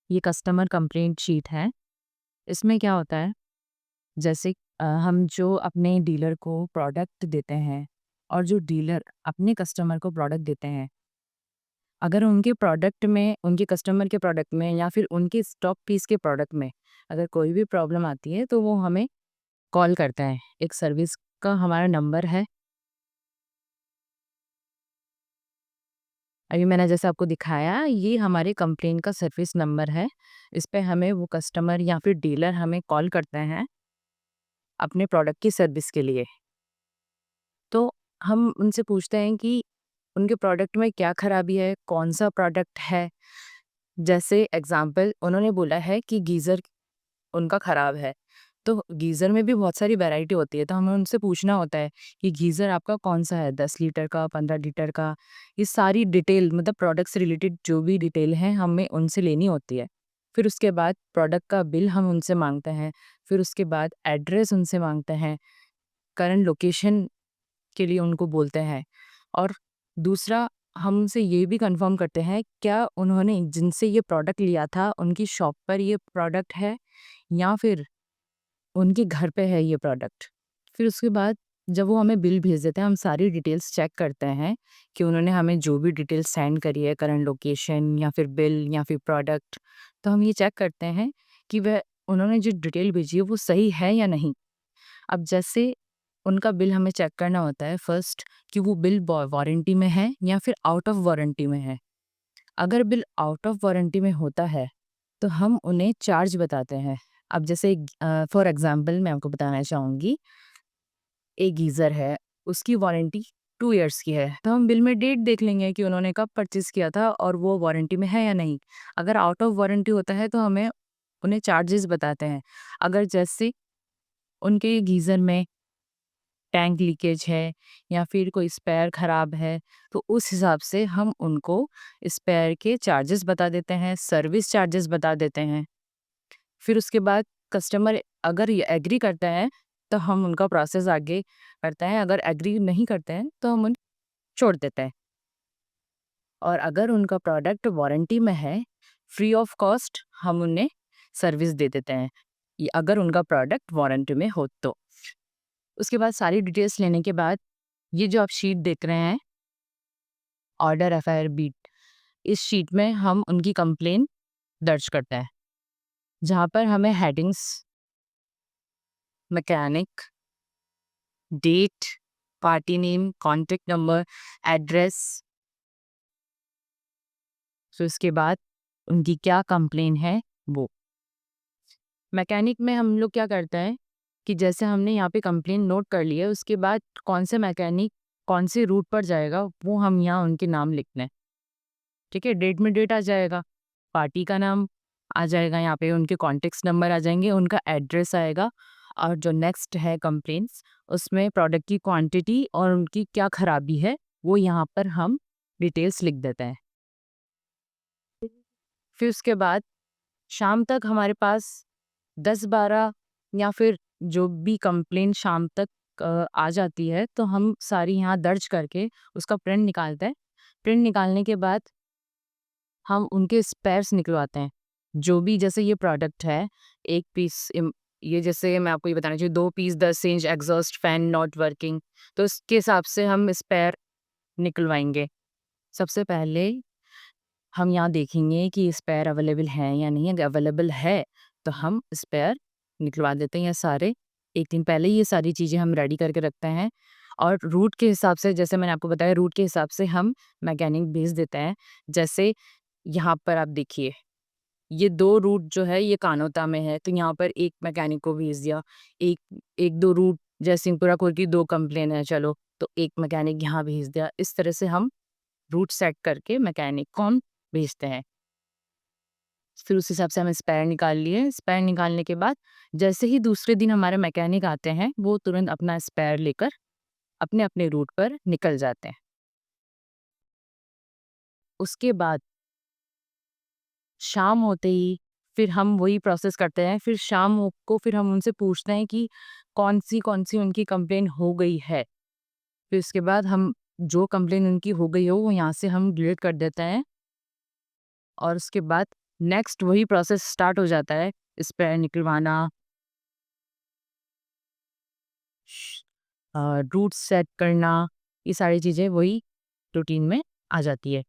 ये customer complaint sheet है। इसमें क्या होता है, जैसे हम जो अपने डीलर को प्रोडक्ट देते हैं और जो डीलर अपने कस्टमर को प्रोडक्ट देते हैं, अगर उनके प्रोडक्ट में, उनके कस्टमर के प्रोडक्ट में या फिर उनके स्टॉक पीस के प्रोडक्ट में अगर कोई भी प्रॉब्लम आती है, तो वो हमें कॉल करता है। एक सर्विस का हमारा नंबर है। अभी मैंने जैसे आपको दिखाया, ये हमारे कंप्लेंट का सर्विस नंबर है। इस पे हमें वो कस्टमर या फिर डीलर हमें कॉल करते हैं अपने प्रोडक्ट की सर्विस के लिए। तो हम उनसे पूछते हैं कि उनके प्रोडक्ट में क्या खराबी है, कौन-सा प्रोडक्ट है। जैसे एग्ज़ाम्पल उन्होंने बोला है कि गीज़र उनका खराब है, तो गीज़र में भी बहुत सारी वैरायटी होती है, तो हमें उनसे पूछना होता है कि गीज़र आपका कौन-सा है, 10 लीटर का, 15 लीटर का। ये सारी डिटेल, मतलब प्रोडक्ट से रिलेटेड जो भी डिटेल है, हमें उनसे लेनी होती है। फिर उसके बाद प्रोडक्ट का बिल हम उनसे माँगते हैं, फिर उसके बाद एड्रेस उनसे माँगते हैं, करंट लोकेशन के लिए उनको बोलते हैं। और दूसरा, हम उनसे ये भी कंफर्म करते हैं क्या उन्होंने जिनसे ये प्रोडक्ट लिया था उनकी शॉप पर ये प्रोडक्ट है या फिर उनके घर पे है ये प्रोडक्ट। फिर उसके बाद जब वो हमें बिल भेज देते हैं, हम सारी डिटेल्स चेक करते हैं कि उन्होंने हमें जो भी डिटेल्स सेंड करी है, करंट लोकेशन या फिर बिल या फिर प्रोडक्ट, तो हम ये चेक करते हैं कि वह उन्होंने जो डिटेल भेजी है वो सही है या नहीं। अब जैसे उनका बिल हमें चेक करना होता है फर्स्ट, कि वो बिल वारंटी में है या फिर आउट ऑफ वारंटी में है। अगर बिल आउट ऑफ वारंटी में होता है तो हम उन्हें चार्ज बताते हैं। अब जैसे फॉर एग्जांपल मैं आपको बताना चाहूँगी, एक गीज़र है, उसकी वारंटी 2 इयर्स की है, तो हम बिल में डेट देख लेंगे कि उन्होंने कब परचेज़ किया था और वो वारंटी में है या नहीं। अगर आउट ऑफ वारंटी होता है तो हमें उन्हें चार्जेस बताते हैं। अगर जैसे उनके गीज़र में टैंक लीकेज है या फिर कोई स्पेयर खराब है, तो उस हिसाब से हम उनको स्पेयर के चार्जेस बता देते हैं, सर्विस चार्जेस बता देते हैं। फिर उसके बाद कस्टमर अगर ये एग्री करता है, तो हम उनका प्रोसेस आगे करते हैं, अगर एग्री नहीं करते हैं, तो हम उन्हें छोड़ देते हैं। और अगर उनका प्रोडक्ट वारंटी में है, फ्री ऑफ कॉस्ट हम उन्हें सर्विस दे देते हैं, ये अगर उनका प्रोडक्ट वारंटी में हो तो। उसके बाद सारी डिटेल्स लेने के बाद, ये जो आप शीट देख रहे हैं, ऑर्डर एफआईआर बीट, इस शीट में हम उनकी कंप्लेन दर्ज करते हैं, जहाँ पर हमें headings, mechanic, date, party name, contact number, address, फिर उसके बाद उनकी क्या कंप्लेन है वो। मैकेनिक में हम लोग क्या करते हैं कि जैसे हमने यहाँ पे कंप्लेन नोट कर ली है, उसके बाद कौन से मैकेनिक कौन से रूट पर जाएगा वो हम यहाँ उनके नाम लिखते हैं। ठीक है, डेट में डेट आ जाएगा, पार्टी का नाम आ जाएगा, यहाँ पे उनके कॉन्टेक्ट नंबर आ जाएंगे, उनका एड्रेस आएगा। और जो नेक्स्ट है कंप्लेंट्स, उसमें प्रोडक्ट की क्वांटिटी और उनकी क्या खराबी है वो यहाँ पर हम डिटेल्स लिख देते हैं। फिर उसके बाद शाम तक हमारे पास 10-12 या फिर जो भी कंप्लेंट शाम तक आ जाती है, तो हम सारी यहाँ दर्ज करके उसका प्रिंट निकालते हैं। प्रिंट निकालने के बाद हम उनके स्पेयर्स निकलवाते हैं। जो भी, जैसे ये प्रोडक्ट है, 1 पीस ये जैसे मैं आपको ये बताना चाहिए, 2 piece 10 inch exhaust fan not working, तो इसके हिसाब से हम स्पेयर निकलवाएँगे। सबसे पहले हम यहाँ देखेंगे कि स्पेयर अवेलेबल है या नहीं है। अगर अवेलेबल है, तो हम स्पेयर निकलवा देते हैं ये सारे। 1 दिन पहले ये सारी चीज़ें हम रेडी करके रखते हैं। और रूट के हिसाब से, जैसे मैंने आपको बताया, रूट के हिसाब से हम मैकेनिक भेज देते हैं। जैसे यहाँ पर आप देखिए, ये 2 रूट जो है ये कानोता में है, तो यहाँ पर 1 मैकेनिक को भेज दिया। एक 1-2 रूट जयसिंहपुरा कोर की 2 कंप्लेन है, चलो, तो 1 मैकेनिक यहाँ भेज दिया। इस तरह से हम रूट सेट करके मैकेनिक को हम भेजते हैं। फिर उस हिसाब से हम स्पेयर निकाल लिए। स्पेयर निकालने के बाद जैसे ही दूसरे दिन हमारे मैकेनिक आते हैं, वो तुरंत अपना स्पेयर लेकर अपने-अपने रूट पर निकल जाते हैं। उसके बाद शाम होते ही फिर हम वही प्रोसेस करते हैं। फिर शाम को फिर हम उनसे पूछते हैं कि कौन-सी उनकी कंप्लेन हो गई है। फिर उसके बाद हम जो कंप्लेन उनकी हो गई हो, वो यहाँ से हम डिलीट कर देते हैं। और उसके बाद नेक्स्ट वही प्रोसेस स्टार्ट हो जाता है, स्पेयर निकलवाना, रूट्स सेट करना, ये सारी चीज़ें वही रूटीन में आ जाती है।